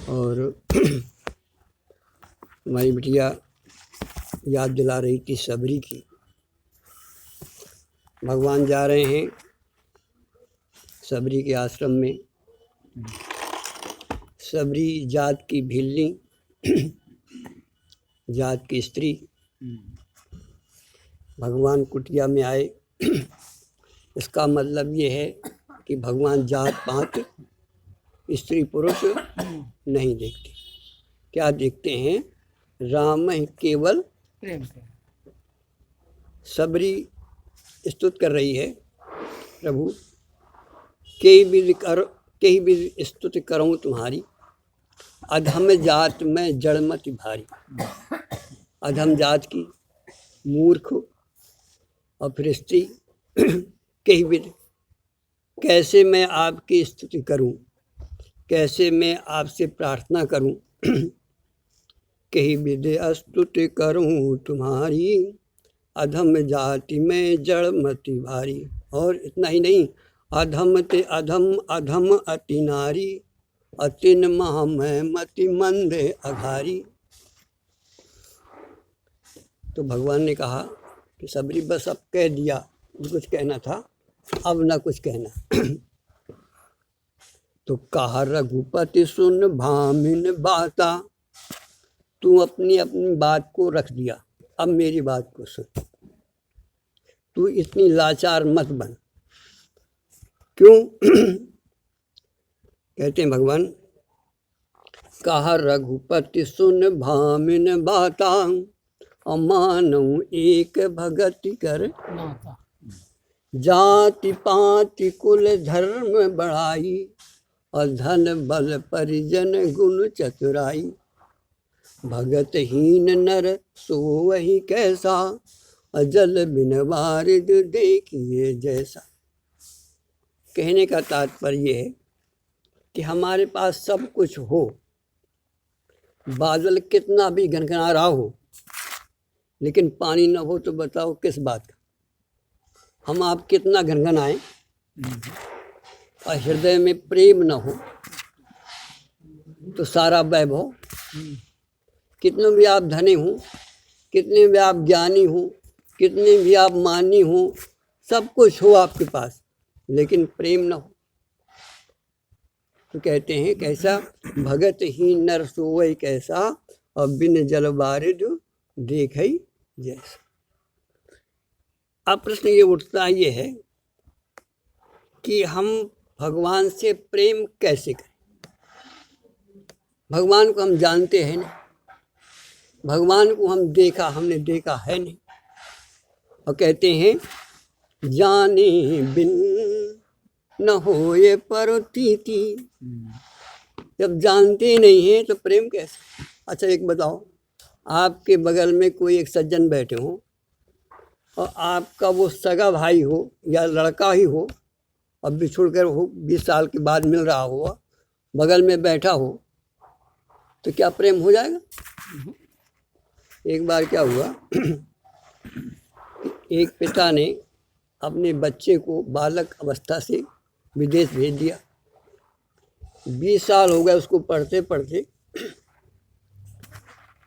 और हमारी बिटिया याद दिला रही थी सबरी की। भगवान जा रहे हैं सबरी के आश्रम में। सबरी जात की भिल्ली, जात की स्त्री भगवान कुटिया में आए। इसका मतलब ये है कि भगवान जात पात स्त्री पुरुष नहीं देखते। क्या देखते हैं? राम ही केवल प्रेम से। सबरी स्तुत कर रही है, प्रभु कई भी स्तुति करूँ तुम्हारी, अधम जात में जड़मति भारी। अधम जात की, मूर्ख और फिर स्त्री कई विध, कैसे मैं आपकी स्तुति करूं, कैसे मैं आपसे प्रार्थना करूं। कई विध स्तुति करूं तुम्हारी, अधम जाति में जड़मति भारी। और इतना ही नहीं, अधम ते अधम अधम अति नारी, अतिन मह में मति मंदे अघारी। तो भगवान ने कहा कि सबरी बस अब कह दिया जो कुछ कहना था, अब ना कुछ कहना। तो कहा रघुपति सुन भामिन बाता, तू अपनी अपनी बात को रख दिया, अब मेरी बात को सुन। तू इतनी लाचार मत बन। क्यों? कहते हैं भगवान, कहा रघुपति सुन भामिन बाता, अमानऊ एक भगति कर नाता। जाति पाति कुल धर्म बढ़ाई, और धन बल परिजन गुण चतुराई। भगत हीन नर सो वही कैसा, अजल बिन वारिद देखिए जैसा। कहने का तात्पर्य है कि हमारे पास सब कुछ हो, बादल कितना भी घनघना रहा हो, लेकिन पानी न हो तो बताओ किस बात का। हम आप कितना घनघनाएं और हृदय में प्रेम न हो तो सारा वैभव, कितने भी आप धनी हो, कितने भी आप ज्ञानी हो, कितने भी आप मानी हो, सब कुछ हो आपके पास, लेकिन प्रेम न हो तो कहते हैं कैसा, भगत ही नर सोवई कैसा, और बिन जल बारिद देखई जैसा। अब प्रश्न ये उठता ये है कि हम भगवान से प्रेम कैसे करें? भगवान को हम जानते हैं नहीं, भगवान को हमने देखा है नहीं। और कहते हैं जाने बिन न होए परतीति। जब जानते नहीं हैं तो प्रेम कैसे? अच्छा एक बताओ, आपके बगल में कोई एक सज्जन बैठे हो और आपका वो सगा भाई हो या लड़का ही हो, अब बिछुड़ कर हो 20 साल के बाद मिल रहा हो, बगल में बैठा हो, तो क्या प्रेम हो जाएगा? एक बार क्या हुआ, एक पिता ने अपने बच्चे को बालक अवस्था से विदेश भेज दिया। 20 साल हो गए उसको पढ़ते पढ़ते।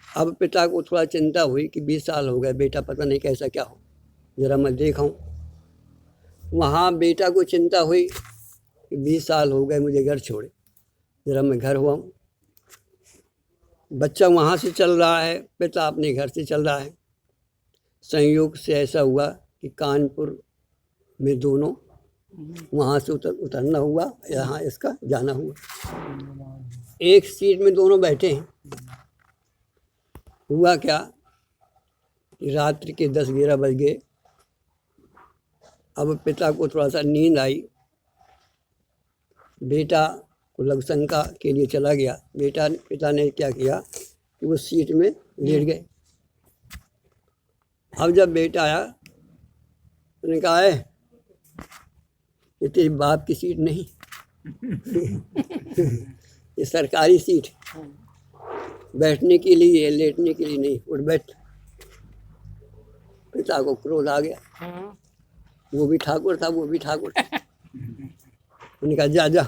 अब पिता को थोड़ा चिंता हुई कि 20 साल हो गए, बेटा पता नहीं कैसा क्या हो, ज़रा मैं देखाऊं। वहाँ बेटा को चिंता हुई कि 20 साल हो गए मुझे घर छोड़े, ज़रा मैं घर हुआ हूँ। बच्चा वहाँ से चल रहा है, पिता अपने घर से चल रहा है। संयोग से ऐसा हुआ कि कानपुर में दोनों, वहाँ से उतरना हुआ, यहाँ इसका जाना हुआ। एक सीट में दोनों बैठे हैं। हुआ क्या कि रात्रि के 10-11 बज गए। अब पिता को थोड़ा सा नींद आई, बेटा को लघुशंका के लिए चला गया। पिता ने क्या किया कि वो सीट में लेट गए। अब जब बेटा आया उसने कहा है ये तेरी बाप की सीट नहीं, ये सरकारी सीट, बैठने के लिए है, लेटने के लिए नहीं, उठ बैठ। पिता को क्रोध आ गया, वो भी ठाकुर था, वो भी ठाकुर था। उन्होंने कहा जा जा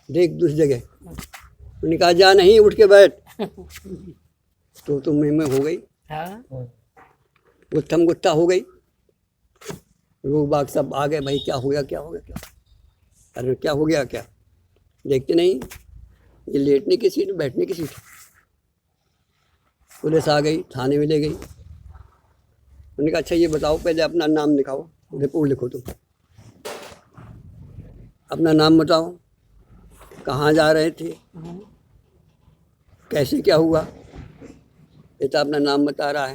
देख दूसरी जगह। उन्होंने कहा जा नहीं, उठ के बैठ। तो में हो गई, गुत्थम गुत्था हो गई। लोग बाग सब आ गए, भाई क्या हो गया, क्या हो गया, क्या? अरे क्या हो गया, क्या? देखते नहीं ये लेटने की सीट, बैठने की सीट। पुलिस आ गई, थाने में ले गई। उन्होंने कहा अच्छा ये बताओ, पहले अपना नाम लिखाओ, रिपोर्ट लिखो तुम, अपना नाम बताओ, कहाँ जा रहे थे, कैसे क्या हुआ। पिता अपना नाम बता रहा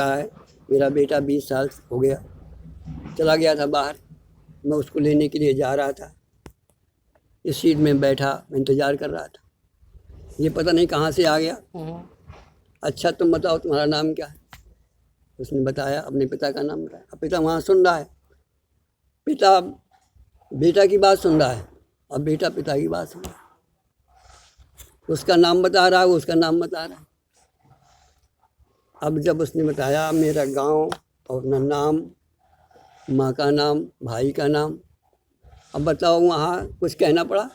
है मेरा बेटा 20 साल हो गया, चला गया था बाहर, मैं उसको लेने के लिए जा रहा था, इस सीट में बैठा, मैं इंतज़ार कर रहा था, ये पता नहीं कहाँ से आ गया। अच्छा तुम बताओ तुम्हारा नाम क्या है? उसने बताया, अपने पिता का नाम बताया। अब पिता वहाँ सुन रहा है, पिता बेटा की बात सुन रहा है और बेटा पिता की बात सुन रहा है। उसका नाम बता रहा है, वो उसका नाम बता रहा है। अब जब उसने बताया मेरा गांव और अपना नाम, माँ का नाम, भाई का नाम, अब बताओ वहाँ कुछ कहना पड़ा?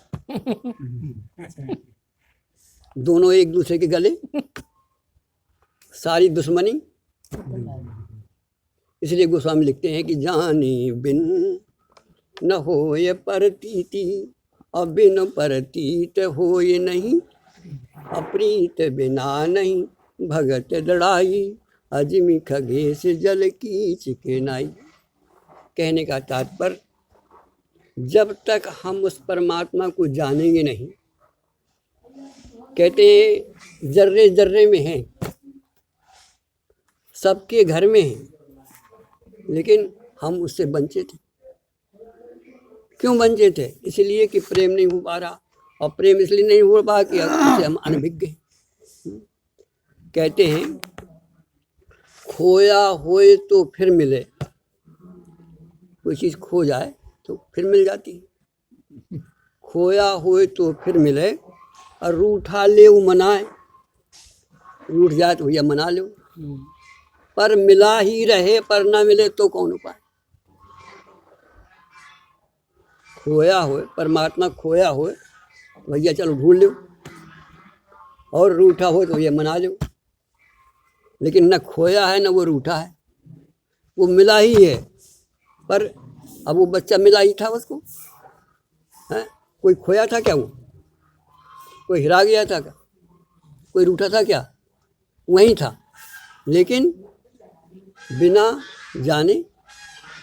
दोनों एक दूसरे के गले, सारी दुश्मनी। इसलिए गोस्वामी लिखते हैं कि जाने बिन न होय परतीति, और बिन परतीत होय नहीं, अप्रीत बिना नहीं भगत लड़ाई, अजमी खगेश जल की चिकनाई। कहने का तात्पर्य, जब तक हम उस परमात्मा को जानेंगे नहीं, कहते हैं जर्रे जर्रे में हैं, सबके घर में हैं, लेकिन हम उससे वंचित हैं। क्यों वंचित है? इसलिए कि प्रेम नहीं हो पा रहा, और प्रेम इसलिए नहीं हो पा कि उससे हम अनभिज्ञ हैं। कहते हैं खोया होए तो फिर मिले, कोई चीज़ खो जाए तो फिर मिल जाती है। खोया होए तो फिर मिले, और रूठा ले मनाए, रूठ जाए तो भैया मना लो, पर मिला ही रहे, पर ना मिले तो कौन उपाय। खोया होए, परमात्मा खोया होए भैया चलो ढूंढ लो, और रूठा हो तो भैया मना लो। लेकिन न खोया है न वो रूठा है, वो मिला ही है। पर अब वो बच्चा मिला ही था उसको, है? कोई खोया था क्या? वो कोई हिरा गया था क्या? कोई रूठा था क्या? वहीं था, लेकिन बिना जाने।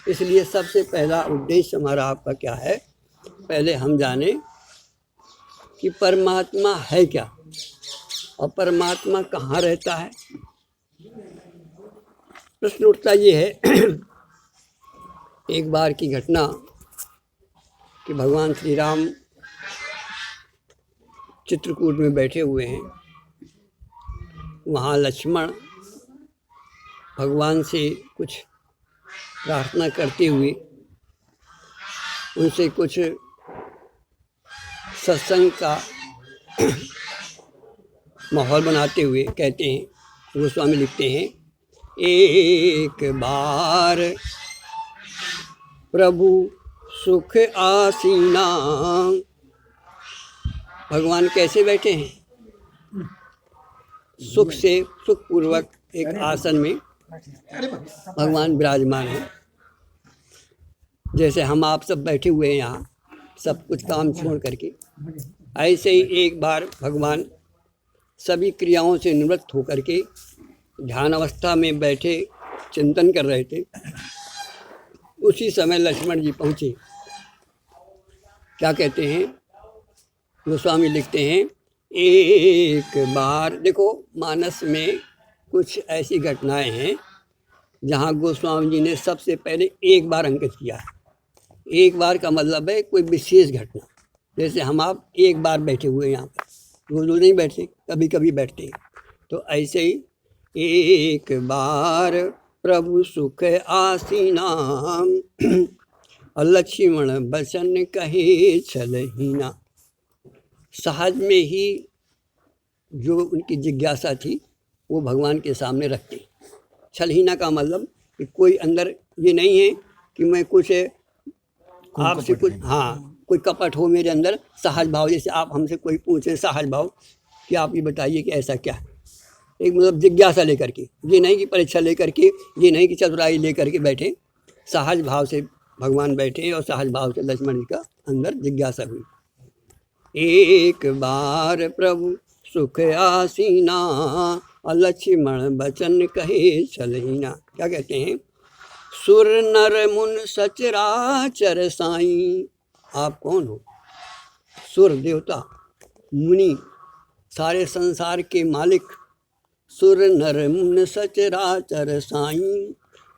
इसलिए सबसे पहला उद्देश्य हमारा आपका क्या है? पहले हम जाने कि परमात्मा है क्या, और परमात्मा कहाँ रहता है। प्रश्न उठता ये है एक बार की घटना कि भगवान श्री राम चित्रकूट में बैठे हुए हैं, वहाँ लक्ष्मण भगवान से कुछ प्रार्थना करते हुए, उनसे कुछ सत्संग का माहौल बनाते हुए कहते हैं, गोस्वामी लिखते हैं, एक बार प्रभु सुख आसीना। भगवान कैसे बैठे हैं? सुख से, सुख पूर्वक एक आसन में भगवान विराजमान हैं। जैसे हम आप सब बैठे हुए हैं यहाँ, सब कुछ काम छोड़ करके, ऐसे ही एक बार भगवान सभी क्रियाओं से निवृत्त होकर के ध्यान अवस्था में बैठे चिंतन कर रहे थे। उसी समय लक्ष्मण जी पहुँचे। क्या कहते हैं? गोस्वामी लिखते हैं, एक बार देखो, मानस में कुछ ऐसी घटनाएं हैं जहाँ गोस्वामी जी ने सबसे पहले एक बार अंकित किया है। एक बार का मतलब है कोई विशेष घटना। जैसे हम आप एक बार बैठे हुए यहाँ पर, रोज रोज नहीं बैठते, कभी कभी बैठते हैं। तो ऐसे ही एक बार प्रभु सुख आसीना, लक्ष्मण बचन कहे छलहीना। सहज में ही जो उनकी जिज्ञासा थी वो भगवान के सामने रखते। छलहीना का मतलब कि कोई अंदर ये नहीं है कि मैं कुछ आपसे कुछ, हाँ, कोई कपट हो मेरे अंदर, सहज भाव, जैसे आप हमसे कोई पूछे सहज भाव कि आप ये बताइए कि ऐसा क्या है, एक मतलब जिज्ञासा लेकर के, ये नहीं कि परीक्षा लेकर के, ये नहीं कि चतुराई लेकर के बैठे, सहज भाव से भगवान बैठे और सहज भाव से लक्ष्मण जी का अंदर जिज्ञासा हुई। एक बार प्रभु सुख आसीना, लक्ष्मण बचन कहे चलहीना। क्या कहते हैं? सुर नर मुन सचराचर साईं। आप कौन हो? सुर देवता मुनि सारे संसार के मालिक, सुर नर मुन सचराचर साईं,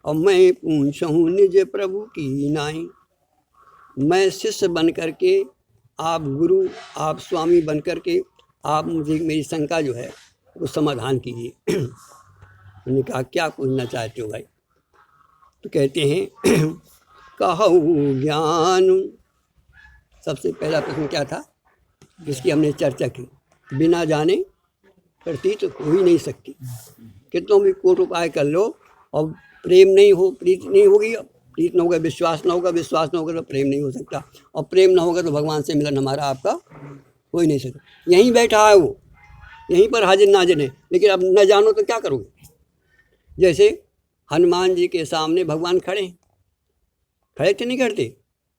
और मैं पूछूं निज प्रभु की नाई। मैं शिष्य बन करके, आप गुरु, आप स्वामी बन करके, आप मुझे मेरी शंका जो है वो समाधान कीजिए। उन्होंने कहा क्या पूछना चाहते हो भाई? तो कहते हैं कहू ज्ञान। सबसे पहला प्रश्न क्या था जिसकी हमने चर्चा की? बिना जाने प्रतीत हो ही नहीं सकती। कितनों भी कोट उपाय कर लो और प्रेम नहीं हो, प्रीति नहीं होगी, प्रीत ना होगा, विश्वास ना होगा, विश्वास ना होगा तो प्रेम नहीं हो सकता, और प्रेम ना होगा तो भगवान से मिलन हमारा आपका हो ही नहीं सकता। यहीं बैठा है वो, यहीं पर हाजिर नाजिर है, लेकिन अब न जानो तो क्या करोगे? जैसे हनुमान जी के सामने भगवान खड़े थे, नहीं करते?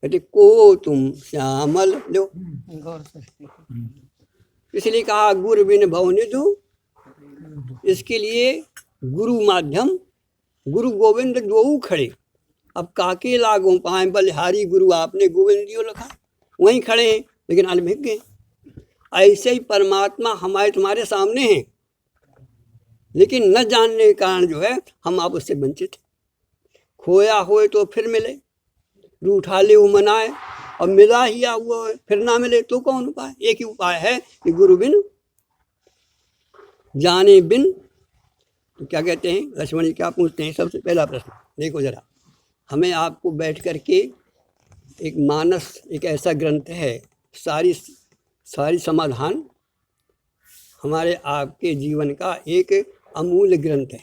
कहते को तुम श्यामल लो, इसलिए कहा गुरु बिन भव निधु। इसके लिए गुरु माध्यम, गुरु गोविंद दो खड़े। अब काके लागों पाए बलिहारी, गुरु आपने गोविंद दियो लिखा, वहीं खड़े हैं लेकिन अनभिज्ञ गए। ऐसे ही परमात्मा हमारे तुम्हारे सामने हैं, लेकिन न जानने के कारण जो है हम आप उससे वंचित। खोया होए तो फिर मिले, रूठा ले वो मनाए, और मिला ही हुआ है फिर ना मिले तो कौन उपाय? एक ही उपाय है कि गुरु बिन जाने बिन। तो क्या कहते हैं लक्ष्मण जी? क्या पूछते हैं? सबसे पहला प्रश्न देखो जरा, हमें आपको बैठ कर के एक मानस, एक ऐसा ग्रंथ है, सारी समाधान हमारे आपके जीवन का एक अमूल्य ग्रंथ है।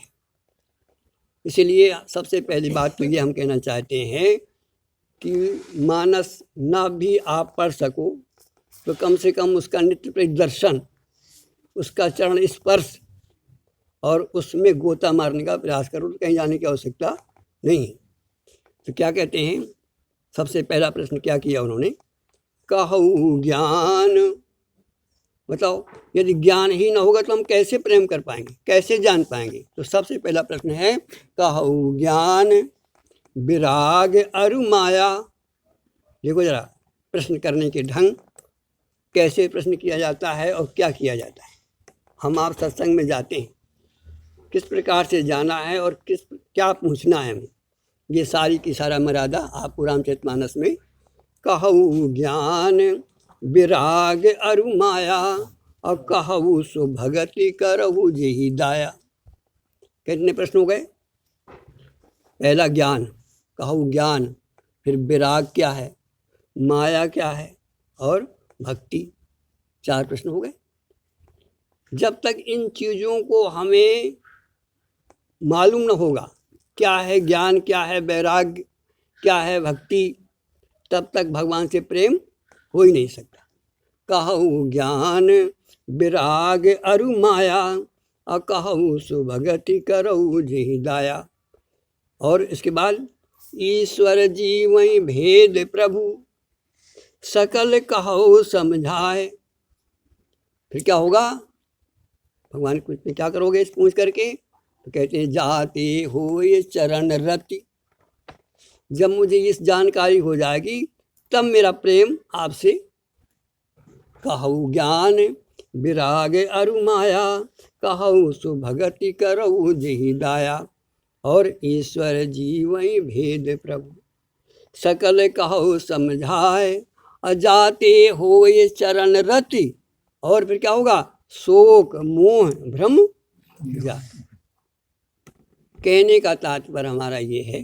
इसलिए सबसे पहली बात तो ये हम कहना चाहते हैं कि मानस ना भी आप पढ़ सको तो कम से कम उसका नित्य प्रदर्शन, उसका चरण स्पर्श और उसमें गोता मारने का प्रयास करो, तो कहीं जाने की आवश्यकता नहीं है। तो क्या कहते हैं? सबसे पहला प्रश्न क्या किया उन्होंने? कहू ज्ञान। बताओ, यदि ज्ञान ही ना होगा तो हम कैसे प्रेम कर पाएंगे, कैसे जान पाएंगे? तो सबसे पहला प्रश्न है कहू ज्ञान विराग अरु माया। देखो जरा प्रश्न करने के ढंग, कैसे प्रश्न किया जाता है और क्या किया जाता है। हम आप सत्संग में जाते हैं, किस प्रकार से जाना है और क्या पूछना है हमें, ये सारी की सारा मर्यादा आपको रामचरितमानस में कहू ज्ञान विराग अरु माया, और कहू सो भगति करहु जेहि दाया। कितने प्रश्न हो गए? पहला ज्ञान, कहू ज्ञान, फिर विराग क्या है, माया क्या है, और भक्ति। 4 प्रश्न हो गए। जब तक इन चीज़ों को हमें मालूम न होगा क्या है ज्ञान, क्या है वैराग्य, क्या है भक्ति, तब तक भगवान से प्रेम हो ही नहीं सकता। कहू ज्ञान विराग अरु माया, कहू सो भगति करहु जेहि दाया। और इसके बाद ईश्वर जीवहि भेद प्रभु, सकल कहु समझाए। फिर क्या होगा? भगवान कुछ में क्या करोगे इस पूछ करके? तो कहते हैं जाते हो ये चरण रति। जब मुझे इस जानकारी हो जाएगी तब मेरा प्रेम आपसे। कहू ज्ञान विराग अरु माया, कहू सो भगति करहु जेहि दाया। और ईश्वर जीवहि भेद प्रभु, सकल कहु समझाए, अजाते हो ये चरण रति। और फिर क्या होगा? शोक मोह भ्रम जात। कहने का तात्पर्य हमारा ये है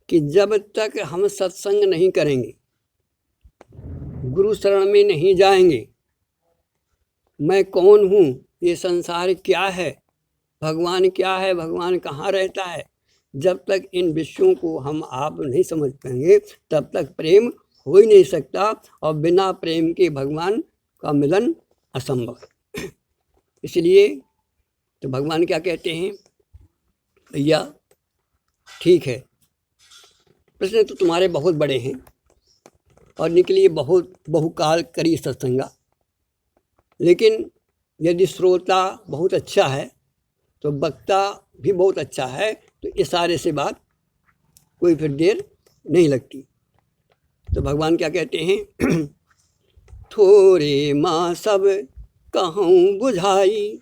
कि जब तक हम सत्संग नहीं करेंगे, गुरु शरण में नहीं जाएंगे, मैं कौन हूँ, ये संसार क्या है, भगवान क्या है, भगवान कहाँ रहता है, जब तक इन विषयों को हम आप नहीं समझ पाएंगे तब तक प्रेम हो ही नहीं सकता, और बिना प्रेम के भगवान का मिलन असंभव है। इसलिए तो भगवान क्या कहते हैं, भैया ठीक है, प्रश्न तो तुम्हारे बहुत बड़े हैं और निकलिए बहुत बहुकाल करी सत्संगा, लेकिन यदि श्रोता बहुत अच्छा है तो वक्ता भी बहुत अच्छा है, तो इशारे से बात कोई फिर देर नहीं लगती। तो भगवान क्या कहते हैं, थोड़े माँ सब कहूँ बुझाई।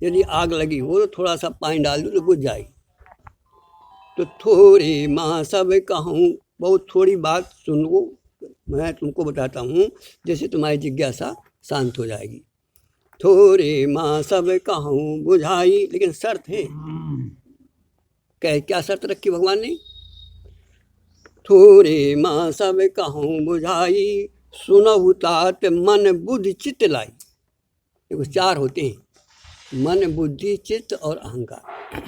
यदि आग लगी हो तो थोड़ा सा पानी डाल दो तो बुझ जाएगी। तो थोड़े माँ सब कहूँ, बहुत थोड़ी बात सुन लो, मैं तुमको बताता हूँ, जैसे तुम्हारी जिज्ञासा शांत हो जाएगी। थोड़े माँ सब कहूँ बुझाई, लेकिन शर्त है। क्या शर्त रखी भगवान ने, थोड़े माँ सब कहूँ बुझाई, सुनहु तात मन बुद्धि चित्त लाई। देखो 4 होते हैं, मन बुद्धि चित्त और अहंकार।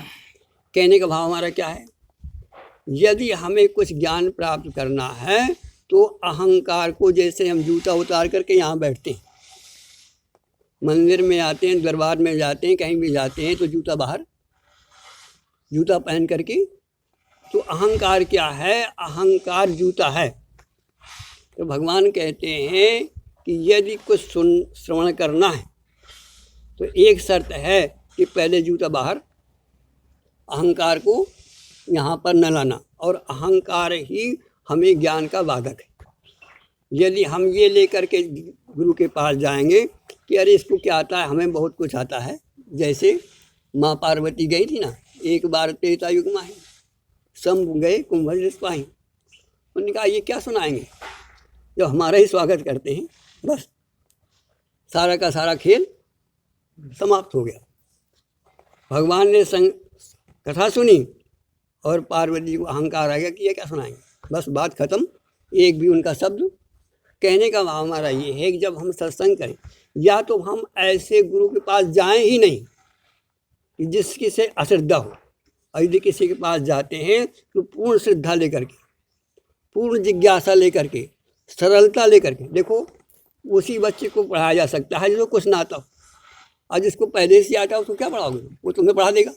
कहने का भाव हमारा क्या है, यदि हमें कुछ ज्ञान प्राप्त करना है तो अहंकार को, जैसे हम जूता उतार करके यहाँ बैठते हैं, मंदिर में आते हैं, दरबार में जाते हैं, कहीं भी जाते हैं तो जूता बाहर, जूता पहन करके, तो अहंकार क्या है, अहंकार जूता है। तो भगवान कहते हैं कि यदि कुछ श्रवण करना है तो एक शर्त है कि पहले जूता बाहर, अहंकार को यहाँ पर न लाना, और अहंकार ही हमें ज्ञान का बाधक है। यदि हम ये लेकर के गुरु के पास जाएंगे कि अरे इसको क्या आता है, हमें बहुत कुछ आता है, जैसे माँ पार्वती गई थी ना, एक बार त्रेता युग में है, शंभु गए कुंभज पाई, उन्होंने कहा ये क्या सुनाएंगे, जब हमारा ही स्वागत करते हैं, बस सारा का सारा खेल समाप्त हो गया। भगवान ने कथा सुनी और पार्वती को अहंकार आ गया कि ये क्या सुनाएंगे, बस बात खत्म, एक भी उनका शब्द। कहने का भाव हमारा ये है कि जब हम सत्संग करें, या तो हम ऐसे गुरु के पास जाएं ही नहीं कि जिसकी से अश्रद्धा हो, और यदि किसी के पास जाते हैं तो पूर्ण श्रद्धा लेकर के, पूर्ण जिज्ञासा लेकर के, सरलता लेकर के। देखो उसी बच्चे को पढ़ाया जा सकता है जिसको कुछ ना आता हो, और जिसको पहले से आता हो उसको क्या पढ़ाओगे, वो तुम्हें पढ़ा देगा।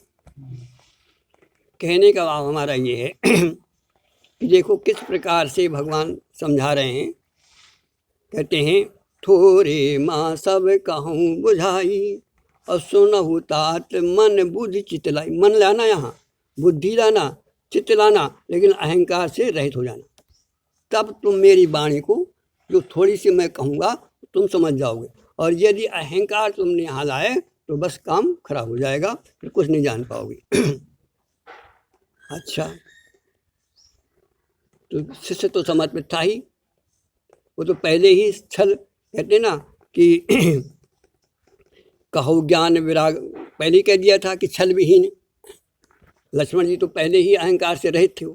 कहने का भाव हमारा ये है कि देखो किस प्रकार से भगवान समझा रहे हैं। कहते हैं थोड़े माँ सब कहूँ बुझाई, और सुनहु तात मन बुद्धि चित्त लाई। मन लाना, यहाँ बुद्धि लाना, चित्त लाना, लेकिन अहंकार से रहित हो जाना, तब तुम मेरी वाणी को जो थोड़ी सी मैं कहूँगा तुम समझ जाओगे। और यदि अहंकार तुमने यहाँ लाए तो बस काम खराब हो जाएगा, फिर कुछ नहीं जान पाओगे। अच्छा, तो शिष्य तो समर्पित था ही, वो तो पहले ही छल, कहते ना कि कहो ज्ञान विराग, पहले ही कह दिया था कि छल विहीन। लक्ष्मण जी तो पहले ही अहंकार से रहित थे।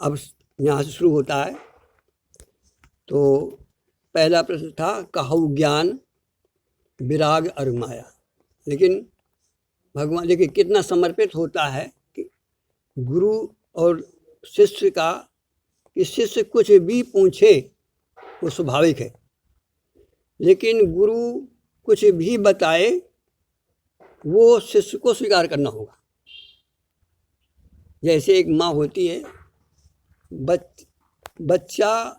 अब यहाँ से शुरू होता है, तो पहला प्रश्न था कहो ज्ञान विराग और माया। लेकिन भगवान देखिए कितना समर्पित होता है कि गुरु और शिष्य का, कि शिष्य कुछ भी पूछे वो स्वाभाविक है, लेकिन गुरु कुछ भी बताए वो शिष्य को स्वीकार करना होगा। जैसे एक माँ होती है, बच्चा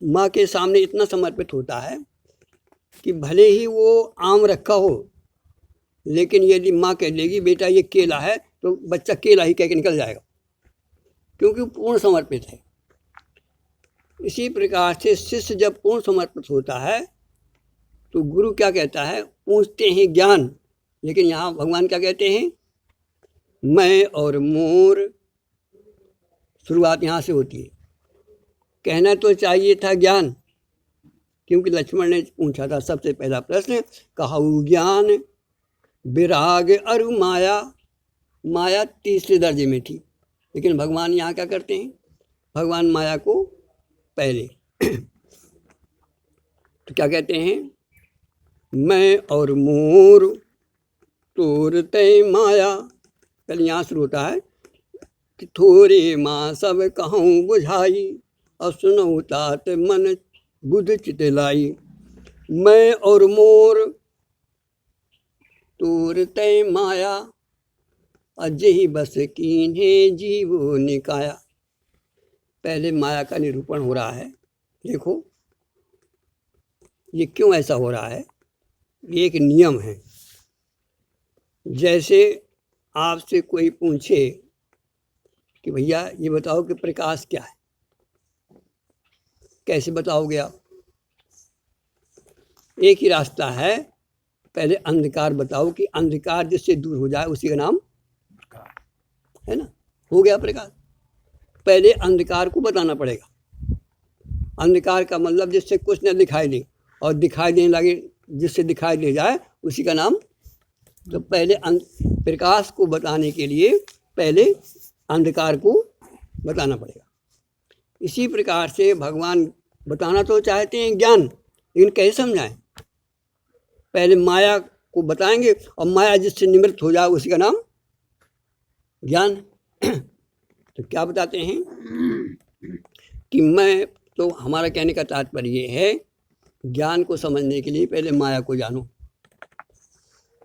माँ के सामने इतना समर्पित होता है कि भले ही वो आम रखा हो, लेकिन यदि माँ कह देगी बेटा ये केला है, तो बच्चा केला ही कह के निकल जाएगा, क्योंकि वो पूर्ण समर्पित है। इसी प्रकार से शिष्य जब पूर्ण समर्पित होता है तो गुरु क्या कहता है, पूछते हैं ज्ञान, लेकिन यहाँ भगवान क्या कहते हैं, मैं और मोर। शुरुआत यहाँ से होती है। कहना तो चाहिए था ज्ञान, क्योंकि लक्ष्मण ने पूछा था सबसे पहला प्रश्न, कहु ज्ञान विराग और माया। माया तीसरे दर्जे में थी, लेकिन भगवान यहाँ क्या करते हैं, भगवान माया को पहले। तो क्या कहते हैं, मैं और मोर तोरते माया। पहले यहाँ शुरू होता है कि थोड़े माँ सब कहूँ बुझाई, और सुनहु तात मन बुध चित लाई। मैं और मोर तोर तय माया, अजहि बस कीन्हे जीवो निकाया। पहले माया का निरूपण हो रहा है। देखो ये क्यों ऐसा हो रहा है, ये एक नियम है। जैसे आपसे कोई पूछे कि भैया ये बताओ कि प्रकाश क्या है, कैसे बताओगे आप? एक ही रास्ता है, पहले अंधकार बताओ कि अंधकार जिससे दूर हो जाए उसी का नाम है ना, हो गया प्रकाश। पहले अंधकार को बताना पड़ेगा। अंधकार का मतलब जिससे कुछ न दिखाई दे, और दिखाई देने लगे जिससे दिखाई दे जाए उसी का नाम। तो पहले प्रकाश को बताने के लिए पहले अंधकार को बताना पड़ेगा। इसी प्रकार से भगवान बताना तो चाहते हैं ज्ञान, लेकिन कैसे समझाएं? पहले माया को बताएंगे, और माया जिससे निवृत्त हो जाए उसी का नाम ज्ञान। तो क्या बताते हैं कि मैं, तो हमारा कहने का तात्पर्य ये है, ज्ञान को समझने के लिए पहले माया को जानो।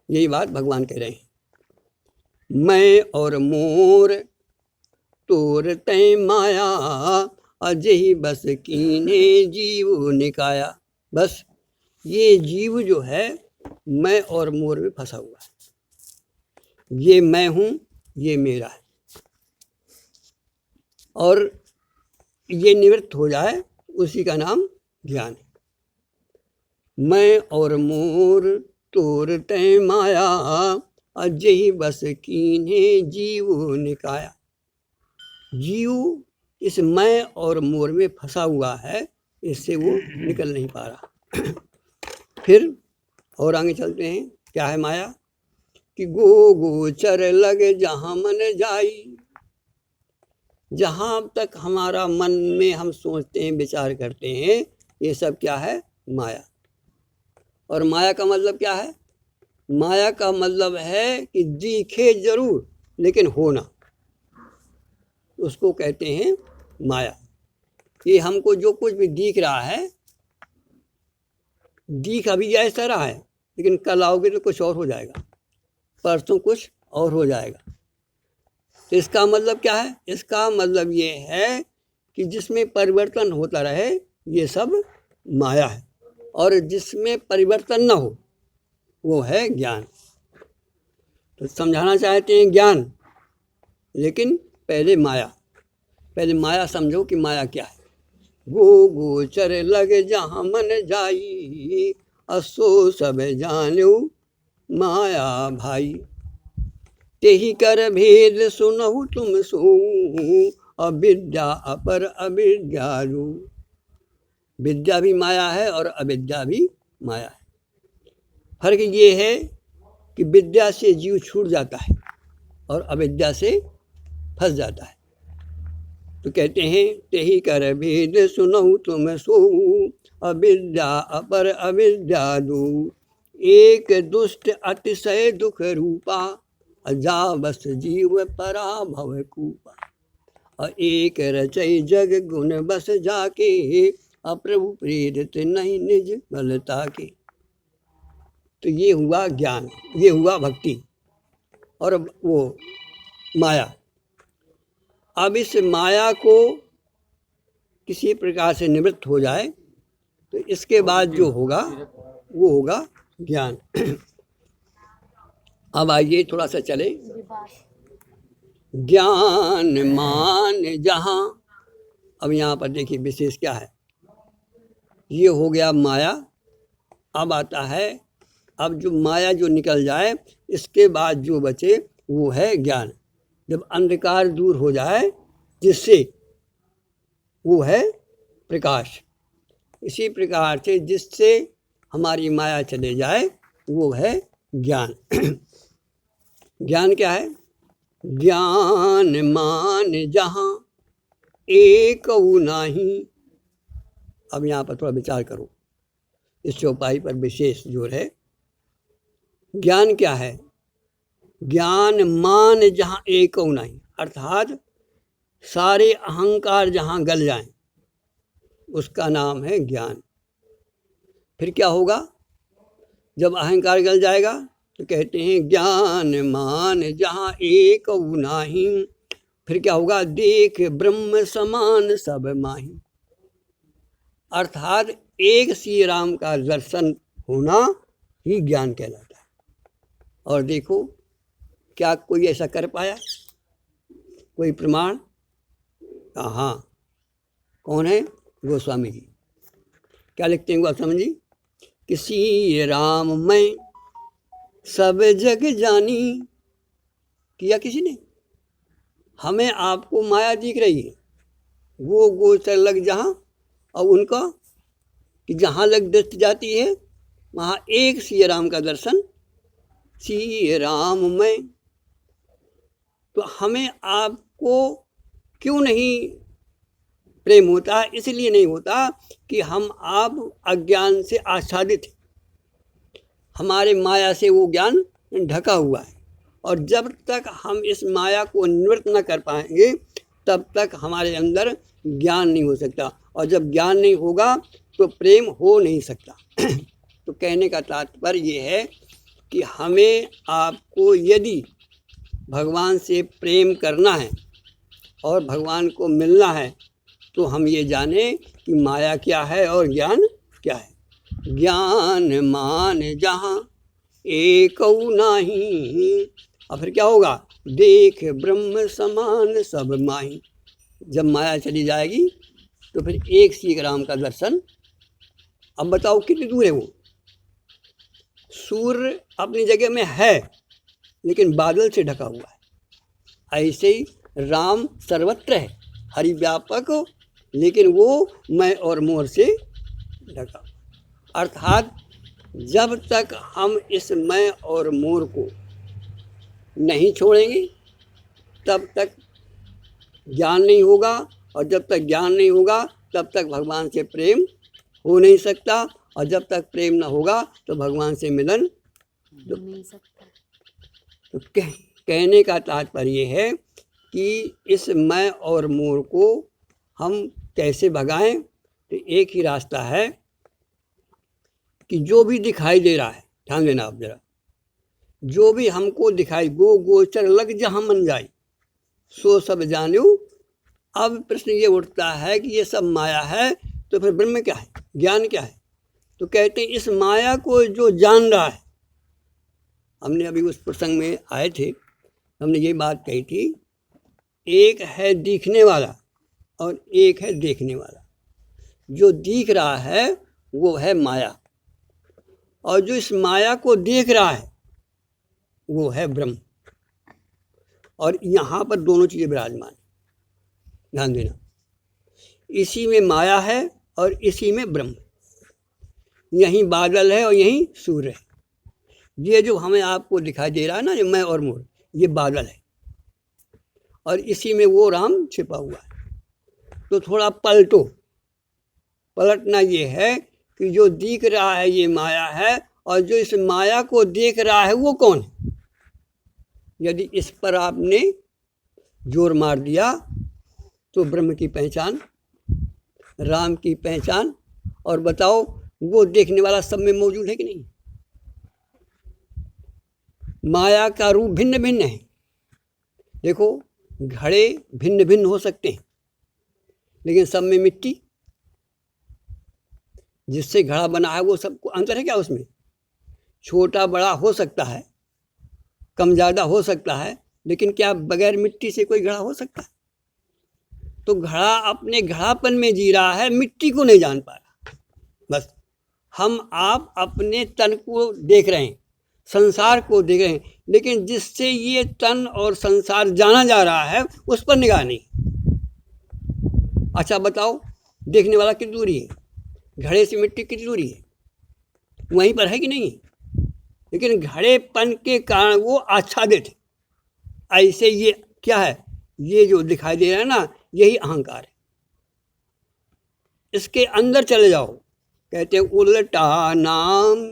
यही बात भगवान कह रहे हैं। मैं और मोर तोर तय माया, अजहि बस कीन्हे जीव निकाया। बस ये जीव जो है मैं और मोर में फंसा हुआ है। ये मैं हूँ, ये मेरा है, और ये निवृत्त हो जाए उसी का नाम ज्ञान है। मैं और मोर तोर तय माया, अजहि बस कीन्हे जीव निकाया। जीव इस मैं और मोर में फंसा हुआ है, इससे वो निकल नहीं पा रहा। फिर और आगे चलते हैं। क्या है माया? कि गो गोचर लगे जहाँ मन जाई। जहाँ तक हमारा मन में हम सोचते हैं, विचार करते हैं, ये सब क्या है? माया। और माया का मतलब क्या है? माया का मतलब है कि दिखे जरूर लेकिन होना, उसको कहते हैं माया। ये हमको जो कुछ भी दिख रहा है, दिख अभी ऐसा रहा है, लेकिन कल आओगे तो कुछ और हो जाएगा, परसों कुछ और हो जाएगा। तो इसका मतलब क्या है? इसका मतलब ये है कि जिसमें परिवर्तन होता रहे ये सब माया है, और जिसमें परिवर्तन न हो वो है ज्ञान। तो समझाना चाहते हैं ज्ञान, लेकिन पहले माया। पहले माया समझो कि माया क्या है। गो गोचर लगे जहाँ मन जाई, असो सब जानो माया भाई। तेहि कर भेद सुनहु तुम सो, अविद्या अपर अविद्या रू। विद्या भी माया है और अविद्या भी माया है। फर्क ये है कि विद्या से जीव छूट जाता है और अविद्या से फंस जाता है। तो कहते हैं तेहि कर भेद सुनहु तुम सो, अविद्या अपर अविद्या दो। एक दुष्ट अतिशय दुख रूपा, जा बस जीव परा भव कूपा। और एक रचय जग गुण बस जाके, अप्रभु प्रेरित नहीं निज बलता के। तो ये हुआ ज्ञान, ये हुआ भक्ति, और वो माया। अब इस माया को किसी प्रकार से निवृत्त हो जाए तो इसके बाद जो होगा वो होगा ज्ञान। अब आइए थोड़ा सा चले। ज्ञान मान जहाँ, अब यहाँ पर देखिए विशेष क्या है। ये हो गया माया। अब आता है, अब जो माया जो निकल जाए इसके बाद जो बचे वो है ज्ञान। जब अंधकार दूर हो जाए जिससे, वो है प्रकाश। इसी प्रकार से जिससे हमारी माया चले जाए वो है ज्ञान। ज्ञान क्या है? ज्ञान मान जहाँ एक नाही। अब यहाँ पर थोड़ा विचार करो, इस चौपाई पर विशेष जोर है। ज्ञान क्या है? ज्ञान मान जहाँ एक नहीं, अर्थात सारे अहंकार जहाँ गल जाएं, उसका नाम है ज्ञान। फिर क्या होगा? जब अहंकार गल जाएगा तो कहते हैं ज्ञान मान जहाँ एक नाही। फिर क्या होगा? देख ब्रह्म समान सब माही। अर्थात एक श्री राम का दर्शन होना ही ज्ञान कहलाता है। और देखो, क्या कोई ऐसा कर पाया? कोई प्रमाण? हाँ। कौन है? गोस्वामी जी। क्या लिखते हैं गोस्वामी जी? किसी राम मैं सब जग जानी। किया किसी ने? हमें आपको माया दिख रही है, वो गोचर लग जहाँ, और उनका कि जहाँ लग दृष्टि जाती है वहाँ एक श्री राम का दर्शन। श्री राम में तो हमें आपको क्यों नहीं प्रेम होता? इसलिए नहीं होता कि हम आप अज्ञान से आच्छादित हैं, हमारे माया से वो ज्ञान ढका हुआ है। और जब तक हम इस माया को निवृत्त न कर पाएंगे तब तक हमारे अंदर ज्ञान नहीं हो सकता, और जब ज्ञान नहीं होगा तो प्रेम हो नहीं सकता। तो कहने का तात्पर्य ये है कि हमें आपको यदि भगवान से प्रेम करना है और भगवान को मिलना है तो हम ये जाने कि माया क्या है और ज्ञान क्या है। ज्ञान मान जहाँ एक नाही। और फिर क्या होगा? देख ब्रह्म समान सब माही। जब माया चली जाएगी तो फिर एक श्री राम का दर्शन। अब बताओ कितनी दूर है वो? सूर्य अपनी जगह में है लेकिन बादल से ढका हुआ है। ऐसे ही राम सर्वत्र है, हरि व्यापक हो, लेकिन वो मैं और मोर से ढका। अर्थात जब तक हम इस मैं और मोर को नहीं छोड़ेंगे तब तक ज्ञान नहीं होगा, और जब तक ज्ञान नहीं होगा तब तक भगवान से प्रेम हो नहीं सकता, और जब तक प्रेम न होगा तो भगवान से मिलन हो नहीं सकता। तो कहने का तात्पर्य है कि इस मैं और मोर को हम कैसे भगाएं? तो एक ही रास्ता है कि जो भी दिखाई दे रहा है, ध्यान देना आप जरा, जो भी हमको दिखाई, गो गोचर लग जहाँ मन जाए सो सब जानो। अब प्रश्न ये उठता है कि ये सब माया है तो फिर ब्रह्म क्या है, ज्ञान क्या है? तो कहते हैं इस माया को जो जान रहा है, हमने अभी उस प्रसंग में आए थे, हमने ये बात कही थी, एक है दिखने वाला और एक है देखने वाला। जो दिख रहा है वो है माया, और जो इस माया को देख रहा है वो है ब्रह्म। और यहाँ पर दोनों चीज़ें विराजमान, ध्यान देना। इसी में माया है और इसी में ब्रह्म। यहीं बादल है और यहीं सूर्य है। ये जो हमें आपको दिखाई दे रहा है ना, जो मैं और मोर, ये बादल है, और इसी में वो राम छिपा हुआ है। तो थोड़ा पलटो। पलटना ये है कि जो दिख रहा है ये माया है, और जो इस माया को देख रहा है वो कौन है? यदि इस पर आपने जोर मार दिया तो ब्रह्म की पहचान, राम की पहचान, और बताओ वो देखने वाला सब में मौजूद है कि नहीं? माया का रूप भिन्न भिन्न है। देखो, घड़े भिन्न भिन्न हो सकते हैं, लेकिन सब में मिट्टी जिससे घड़ा बना है वो सबको अंतर है क्या उसमें? छोटा बड़ा हो सकता है, कम ज़्यादा हो सकता है, लेकिन क्या बगैर मिट्टी से कोई घड़ा हो सकता है? तो घड़ा अपने घड़ापन में जी रहा है, मिट्टी को नहीं जान पा रहा। बस हम आप अपने तन को देख रहे हैं, संसार को देख रहे हैं, लेकिन जिससे ये तन और संसार जाना जा रहा है उस पर निगाह नहीं। अच्छा बताओ, देखने वाला कितनी दूरी है? घड़े से मिट्टी कितनी दूरी है? वहीं पर है कि नहीं? लेकिन घड़ेपन के कारण वो आच्छादित है। ऐसे ये क्या है? ये जो दिखाई दे रहा है ना, यही अहंकार है। इसके अंदर चले जाओ, कहते हैं उल्टा नाम।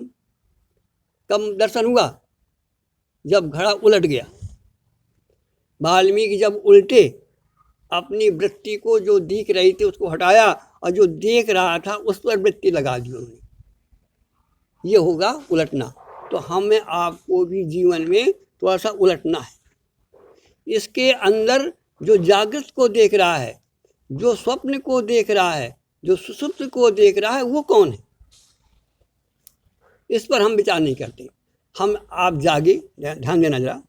कब दर्शन हुआ? जब घड़ा उलट गया। वाल्मीकि जब उल्टे अपनी वृत्ति को जो दिख रही थी उसको हटाया और जो देख रहा था उस पर वृत्ति लगा दी उन्होंने। ये होगा उलटना। तो हमें आपको भी जीवन में थोड़ा सा उलटना है। इसके अंदर जो जागृत को देख रहा है, जो स्वप्न को देख रहा है, जो सुषुप्त को देख रहा है, वो कौन है? इस पर हम विचार नहीं करते। हम आप जागे, ध्यान देना जरा।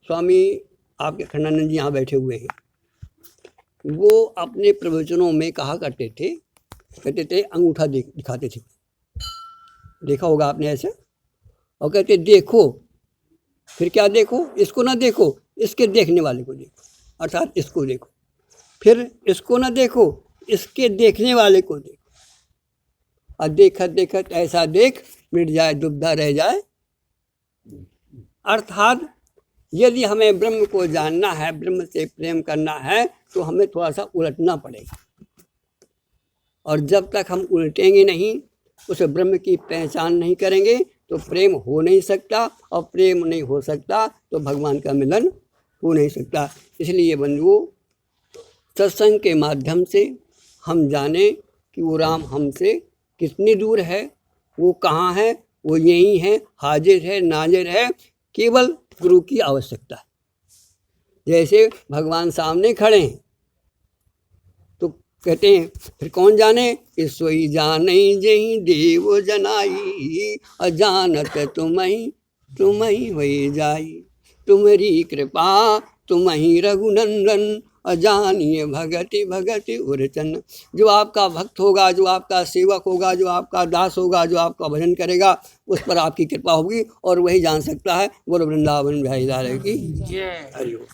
स्वामी आपके खंडानंद जी यहाँ बैठे हुए हैं। वो अपने प्रवचनों में कहा करते थे अंगूठा दिखाते थे, देखा होगा आपने ऐसे, और कहते देखो, फिर क्या देखो? इसको ना देखो, इसके देखने वाले को देखो, अर्थात इसको देखो। फिर इसको ना देखो, इसके देखने वाले को देखो। और देखत देखत ऐसा देख, मिट जाए दुविधा रह जाए। अर्थात यदि हमें ब्रह्म को जानना है, ब्रह्म से प्रेम करना है, तो हमें थोड़ा सा उलटना पड़ेगा। और जब तक हम उलटेंगे नहीं, उस ब्रह्म की पहचान नहीं करेंगे, तो प्रेम हो नहीं सकता, और प्रेम नहीं हो सकता तो भगवान का मिलन हो नहीं सकता। इसलिए बंधुओं, सत्संग के माध्यम से हम जाने कि वो राम हमसे कितनी दूर है, वो कहाँ है, वो यहीं है, हाजिर है, नाजिर है। केवल गुरु की आवश्यकता है। जैसे भगवान सामने खड़े हैं तो कहते हैं, फिर कौन जाने? ईश्वरी जाने जेहि देव जनाई, अजानत तुम्हि होई जाई। तुम्हारी कृपा तुम्हि रघुनंदन, अजानिए भगति भगति उरचन। जो आपका भक्त होगा, जो आपका सेवक होगा, जो आपका दास होगा, जो आपका भजन करेगा, उस पर आपकी कृपा होगी और वही जान सकता है। बोलो वृंदावन बिहारी लाल की जय। हरि ओम।